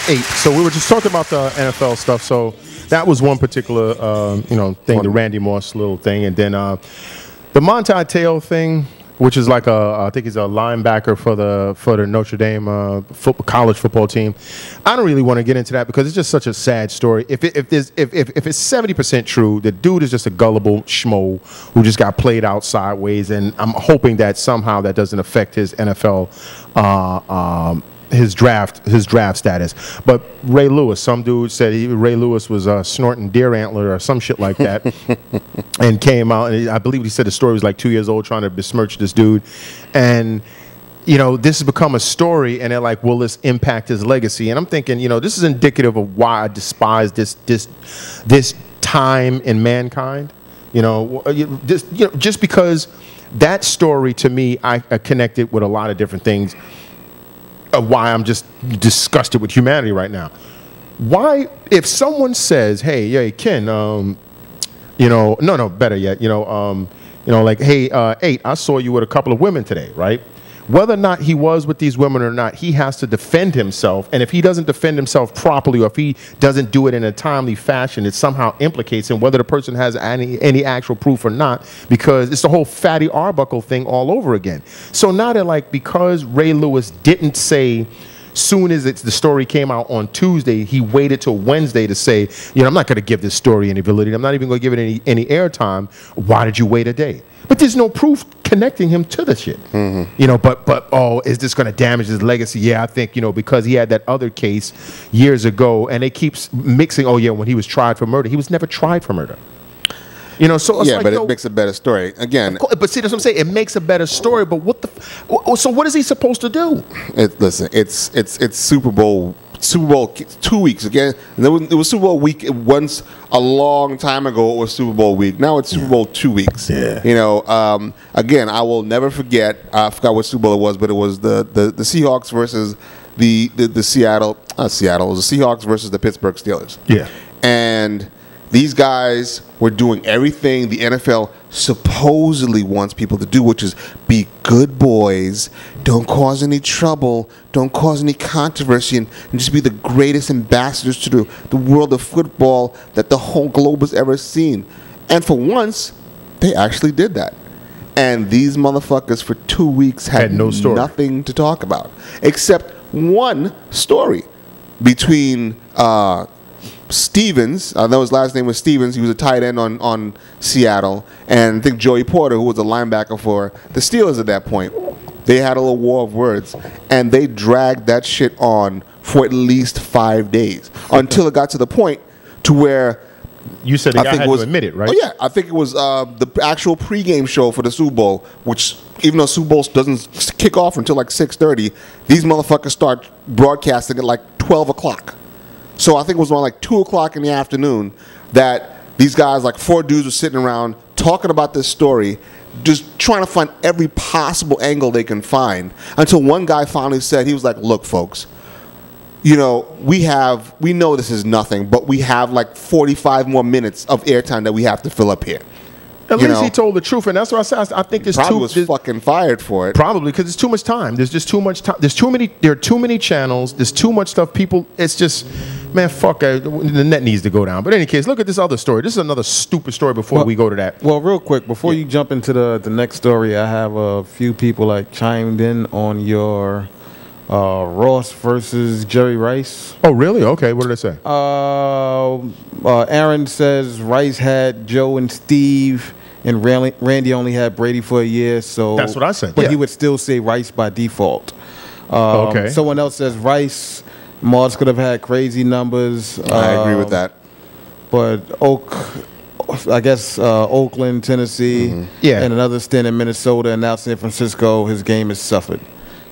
8. So we were just talking about the NFL stuff. So that was one particular, thing, the Randy Moss little thing. And then the Monte Te'o thing, which is like I think he's a linebacker for the Notre Dame college football team. I don't really want to get into that because it's just such a sad story. If it's 70% true, the dude is just a gullible schmo who just got played out sideways, and I'm hoping that somehow that doesn't affect his NFL his draft status. But Ray Lewis, some dude said Ray Lewis was snorting deer antler or some shit like that, and came out, and I believe he said the story was like 2 years old, trying to besmirch this dude, and this has become a story, and they're like, will this impact his legacy? And I'm thinking, this is indicative of why I despise this time in mankind. Just because that story to me, I connected with a lot of different things. Why I'm just disgusted with humanity right now. Why, if someone says, hey, Ken, better yet, like, hey, 8, I saw you with a couple of women today, right? Whether or not he was with these women or not, he has to defend himself. And if he doesn't defend himself properly, or if he doesn't do it in a timely fashion, it somehow implicates him, whether the person has any actual proof or not, because it's the whole Fatty Arbuckle thing all over again. So now they're like, because Ray Lewis didn't say, soon as the story came out on Tuesday, he waited till Wednesday to say, I'm not going to give this story any validity. I'm not even going to give it any airtime. Why did you wait a day? But there's no proof connecting him to the shit. Mm-hmm. But is this going to damage his legacy? Yeah, I think, because he had that other case years ago, and they keep mixing, when he was tried for murder. He was never tried for murder. So it's but it makes a better story. Again. But see, that's what I'm saying. It makes a better story, but so what is he supposed to do? Listen, it's Super Bowl 2 weeks again. It was Super Bowl week once a long time ago. It was Super Bowl week. Now it's Super Bowl 2 weeks. Yeah. Again, I will never forget. I forgot what Super Bowl it was, but it was the Seahawks versus the Seattle. Not Seattle. It was the Seahawks versus the Pittsburgh Steelers. Yeah. And these guys were doing everything the NFL supposedly wants people to do, which is be good boys, don't cause any trouble, don't cause any controversy, and just be the greatest ambassadors to the world of football that the whole globe has ever seen. And for once, they actually did that. And these motherfuckers for 2 weeks had no story. Nothing to talk about except one story between Stevens, I know his last name was Stevens. He was a tight end on Seattle, and I think Joey Porter, who was a linebacker for the Steelers at that point. They had a little war of words, and they dragged that shit on for at least 5 days until it got to the point to where you said the guy had to admit it, right? Oh yeah, I think it was the actual pregame show for the Super Bowl, which even though Super Bowl doesn't kick off until like 6:30, these motherfuckers start broadcasting at like 12 o'clock. So I think it was around like 2 o'clock in the afternoon that these guys, like 4 dudes, were sitting around talking about this story, just trying to find every possible angle they can find, until one guy finally said, he was like, look, folks, we know this is nothing, but we have like 45 more minutes of airtime that we have to fill up here. At least he told the truth, and that's what I said. I think there's probably was fucking fired for it. Probably because it's too much time. There's just too much time. There are too many channels. There's too much stuff. People, it's just, man, fuck. The net needs to go down. But in any case, look at this other story. This is another stupid story before we go to that. Well, real quick, before you jump into the next story, I have a few people like chimed in on your Ross versus Jerry Rice. Oh, really? Okay. What did they say? Aaron says Rice had Joe and Steve, and Randy only had Brady for a year. So that's what I said. But he would still say Rice by default. Okay. Someone else says Rice. Moss could have had crazy numbers. I agree with that. But Oakland, Tennessee, and another stint in Minnesota, and now San Francisco, his game has suffered.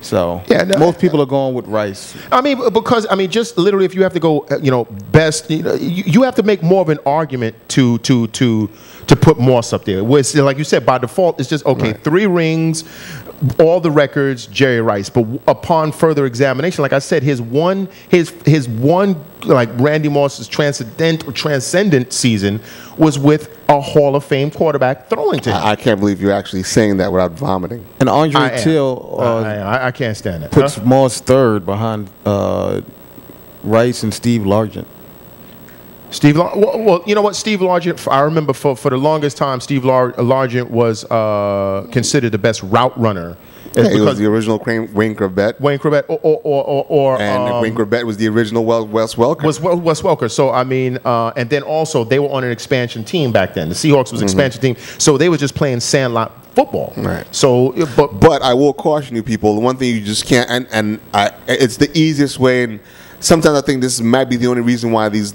So most people are going with Rice. Just literally, if you have to go, best, you have to make more of an argument to put Moss up there. Where it's, like you said, by default, it's just okay. Right. 3 rings, all the records, Jerry Rice. But upon further examination, like I said, his one like Randy Moss's transcendent season was with a Hall of Fame quarterback throwing to him. I can't believe you're actually saying that without vomiting. And Andre Till I can't stand that. Puts Moss third behind Rice and Steve Largent? Well, you know what? Steve Largent, I remember for the longest time, Steve Largent was considered the best route runner. Yeah, he was the original Wayne Corbett. Wayne Corbett, and Wayne Corbett was the original Wes Welker. Was Wes Welker. So, I mean, and then also they were on an expansion team back then. The Seahawks was an expansion team. So they were just playing sandlot football. Right. So, but I will caution you people, the one thing you just can't, it's the easiest way, and sometimes I think this might be the only reason why these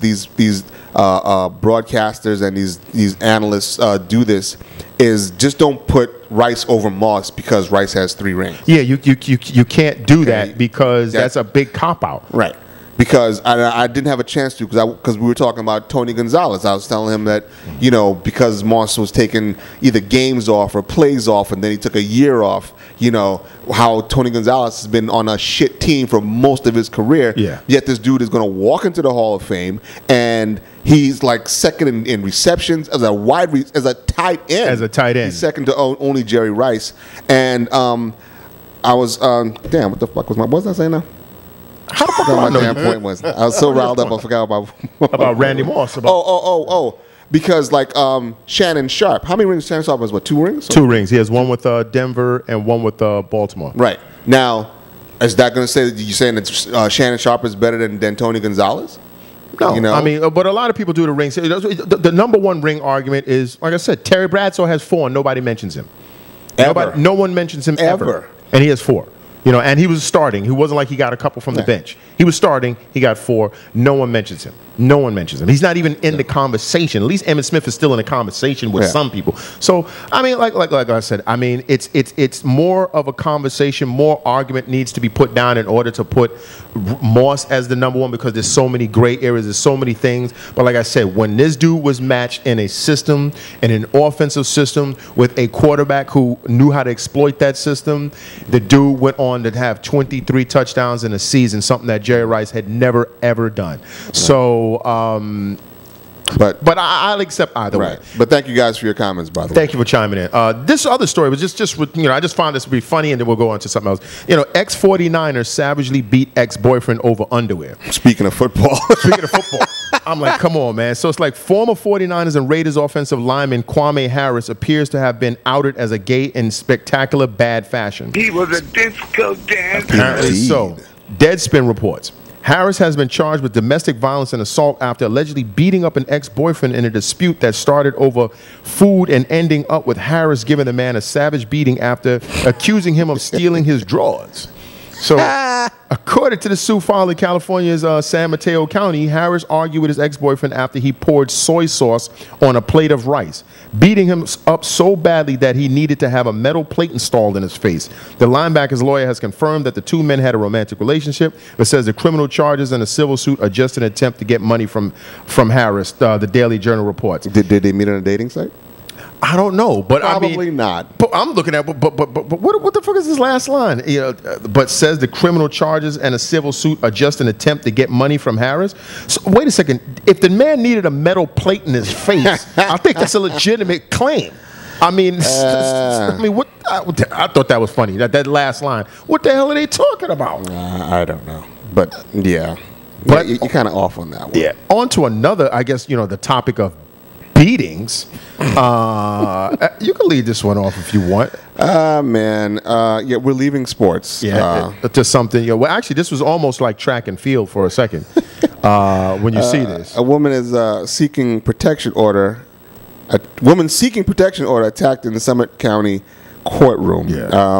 broadcasters and these analysts do this, is just don't put Rice over Moss because Rice has 3 rings. Yeah, you can't do that because that's a big cop out. Right. Because I didn't have a chance to, because we were talking about Tony Gonzalez. I was telling him that, you know, because Moss was taking either games off or plays off, and then he took a year off, you know, how Tony Gonzalez has been on a shit team for most of his career. Yeah. Yet this dude is going to walk into the Hall of Fame, and he's like second in receptions as a tight end. As a tight end. He's second to only Jerry Rice. And I was, damn, what the fuck what was I saying now? How the fuck my do I damn know? point was? I was so riled up, I forgot About Randy Moss. Because like Shannon Sharp, how many rings Shannon Sharp has? What, 2 rings? 2 rings. He has one with Denver and one with Baltimore. Right. Now, is that going to say that you're saying that Shannon Sharp is better than Tony Gonzalez? No, you know? I mean, but a lot of people do the rings. The number one ring argument is, like I said, Terry Bradshaw has 4 and nobody mentions him. No one mentions him ever. And he has 4. You know, and he was starting. He wasn't like he got a couple from the bench. He was starting. He got 4. No one mentions him. No one mentions him. He's not even in the conversation. At least Emmitt Smith is still in a conversation with some people. So, I mean, like I said, I mean, it's more of a conversation. More argument needs to be put down in order to put Moss as the number 1, because there's so many gray areas. There's so many things. But like I said, when this dude was matched in a system, in an offensive system, with a quarterback who knew how to exploit that system, the dude went on to have 23 touchdowns in a season, something that Jerry Rice had never, ever done. So, but I'll accept either way. But thank you guys for your comments, by the way. Thank you for chiming in. This other story was just you know, I just found this to be funny, and then we'll go on to something else. You know, ex-49er savagely beat ex-boyfriend over underwear. Speaking of football. I'm like, come on, man. So it's like former 49ers and Raiders offensive lineman Kwame Harris appears to have been outed as a gay in spectacular bad fashion. He was a disco dancer. Apparently so. Deadspin reports. Harris has been charged with domestic violence and assault after allegedly beating up an ex-boyfriend in a dispute that started over food and ending up with Harris giving the man a savage beating after accusing him of stealing his drawers. So, according to the Sioux Falls, California's San Mateo County, Harris argued with his ex-boyfriend after he poured soy sauce on a plate of rice, beating him up so badly that he needed to have a metal plate installed in his face. The linebacker's lawyer has confirmed that the 2 men had a romantic relationship, but says the criminal charges and a civil suit are just an attempt to get money from Harris, the Daily Journal reports. Did they meet on a dating site? I don't know, but probably I mean, not. But I'm looking at, but what the fuck is this last line? You know, but says the criminal charges and a civil suit are just an attempt to get money from Harris. So wait a second. If the man needed a metal plate in his face, I think that's a legitimate claim. I mean, what? I thought that was funny. That last line. What the hell are they talking about? I don't know, but yeah, but you're kind of off on that one. Yeah. On to another. I guess, you know, the topic of beatings. You can lead this one off if you want. Man. Yeah, we're leaving sports. Yeah, to something. Yeah, well, actually, this was almost like track and field for a second. When you see this, a woman is seeking protection order. A woman seeking protection order attacked in the Summit County courtroom. Yeah.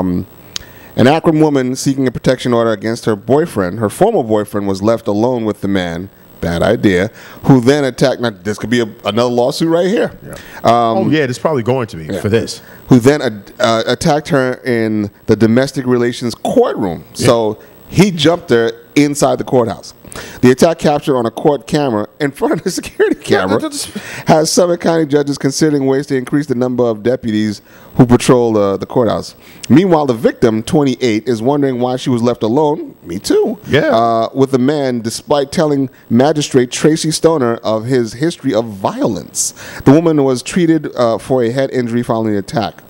An Akron woman seeking a protection order against her boyfriend. Her former boyfriend was left alone with the man. Bad idea. Who then attacked? Now, this could be another lawsuit right here. Yeah. There's probably going to be for this. Who then attacked her in the domestic relations courtroom. Yeah. So he jumped her inside the courthouse. The attack captured on a court camera in front of the security camera has Summit County judges considering ways to increase the number of deputies who patrol the courthouse. Meanwhile, the victim, 28, is wondering why she was left alone. Me too. Yeah. With the man, despite telling Magistrate Tracy Stoner of his history of violence. The woman was treated for a head injury following the attack.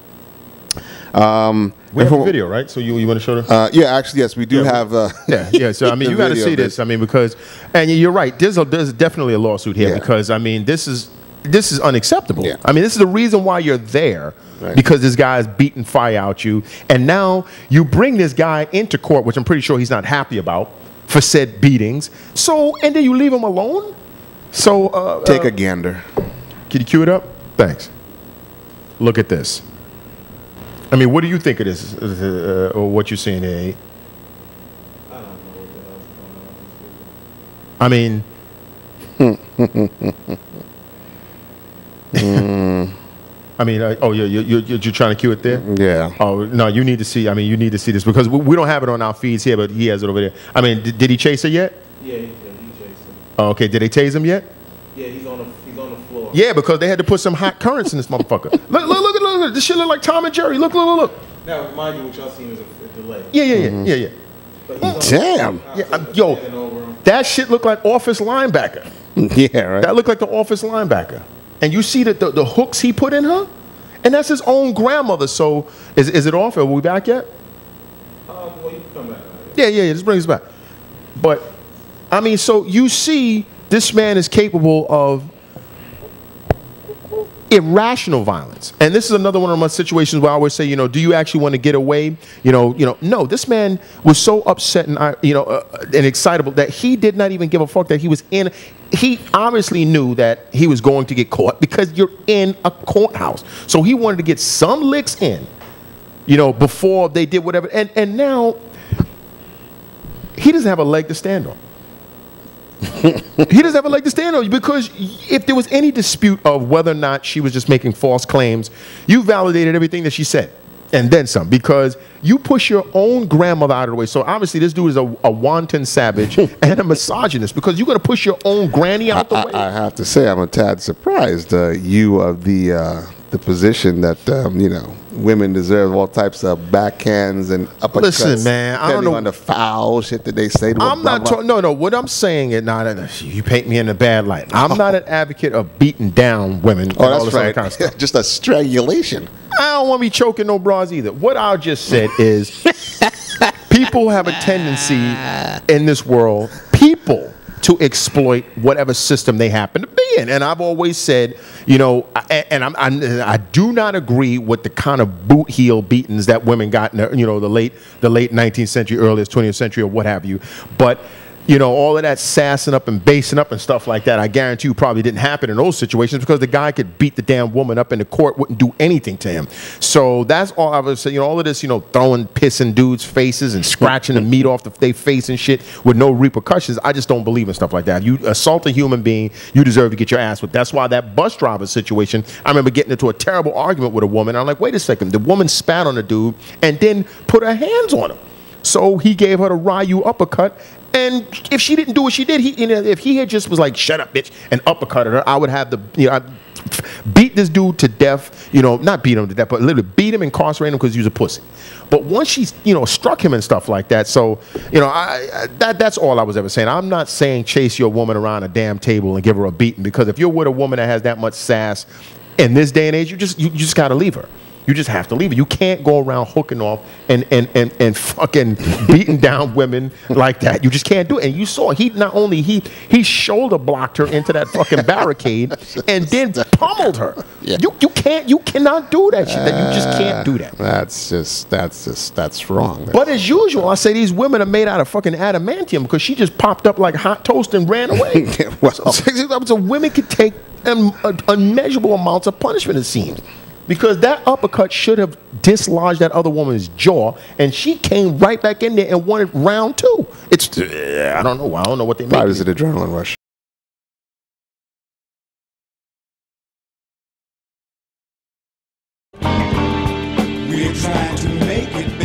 We have a video, right? So you want to show them? Yeah, actually, yes, we do have. Yeah. So I mean, the you got to video see of this. I mean, because, and you're right. There's definitely a lawsuit here Yeah. because I mean, this is unacceptable. Yeah. I mean, this is the reason why you're there. Right. Because this guy is beating fire out you, and now you bring this guy into court, which I'm pretty sure he's not happy about for said beatings. So, and then you leave him alone. So Take a gander. Can you cue it up? Thanks. Look at this. I mean, what do you think of this, or what you're seeing there? Eh? I mean, I mean, oh, you're trying to cue it there? Yeah. Oh no, you need to see. I mean, you need to see this because we don't have it on our feeds here, but he has it over there. I mean, did he chase her yet? Yeah, he chased him. Oh, okay. Did they tase him yet? Yeah, he's on the floor. Yeah, because they had to put some hot currents in this motherfucker. Look. This shit look like Tom and Jerry. Look. Now, mind you, what y'all seen is a delay. Yeah. But he's on Damn. the floor, Yo, standing over him. that shit looked like office linebacker. Yeah, right. That looked like the office linebacker. And you see that the hooks he put in her? And that's his own grandmother. So is it off? Are we back yet? Well, you can come back. Yeah, just bring us back. But, I mean, so you see this man is capable of irrational violence. And this is another one of my situations where I always say, do you actually want to get away? No, this man was so upset and, and excitable that he did not even give a fuck that he was in. He obviously knew that he was going to get caught because you're in a courthouse. So he wanted to get some licks in, before they did whatever. And now he doesn't have a leg to stand on. He doesn't have a leg to stand on because if there was any dispute of whether or not she was just making false claims, you validated everything that she said and then some because you push your own grandmother out of the way. So obviously this dude is a wanton savage and a misogynist because you're going to push your own granny out the way. I have to say, I'm a tad surprised you of the position that women deserve all types of backhands and uppercuts. Listen, man, I don't know on the foul shit that they say to them. I'm not talking. No. What I'm saying is not. You paint me in a bad light. I'm not an advocate of beating down women. And all this other kind of stuff. Just a strangulation. I don't want to be choking no bras either. What I just said is people have a tendency in this world, to exploit whatever system they happen to be in. And I've always said, I do not agree with the kind of boot heel beatings that women got in the late 19th century, earliest 20th century or what have you. But all of that sassing up and basing up and stuff like that, I guarantee you probably didn't happen in those situations because the guy could beat the damn woman up in the court, wouldn't do anything to him. So that's all I would say. All of this, throwing piss in dudes' faces and scratching the meat off their face and shit with no repercussions. I just don't believe in stuff like that. You assault a human being, you deserve to get your ass whipped. That's why that bus driver situation, I remember getting into a terrible argument with a woman. I'm like, wait a second. The woman spat on the dude and then put her hands on him. So he gave her the Ryu uppercut. And if she didn't do what she did, if he had just was like, shut up, bitch, and uppercutted her, I would have I'd beat this dude to death, not beat him to death, but literally beat him, incarcerate him because he was a pussy. But once she, struck him and stuff like that, so, that's all I was ever saying. I'm not saying chase your woman around a damn table and give her a beating because if you're with a woman that has that much sass in this day and age, you just got to leave her. You just have to leave it. You can't go around hooking off and fucking beating down women like that. You just can't do it. And you saw he shoulder blocked her into that fucking barricade and then pummeled her. Yeah. You cannot do that shit. You just can't do that. That's wrong. But as usual, I say these women are made out of fucking adamantium because she just popped up like hot toast and ran away. Well, so women could take unmeasurable amounts of punishment, it seems. Because that uppercut should have dislodged that other woman's jaw, and she came right back in there and won it round two. I don't know. I don't know what they made. Probably was an adrenaline rush. We're trying to make it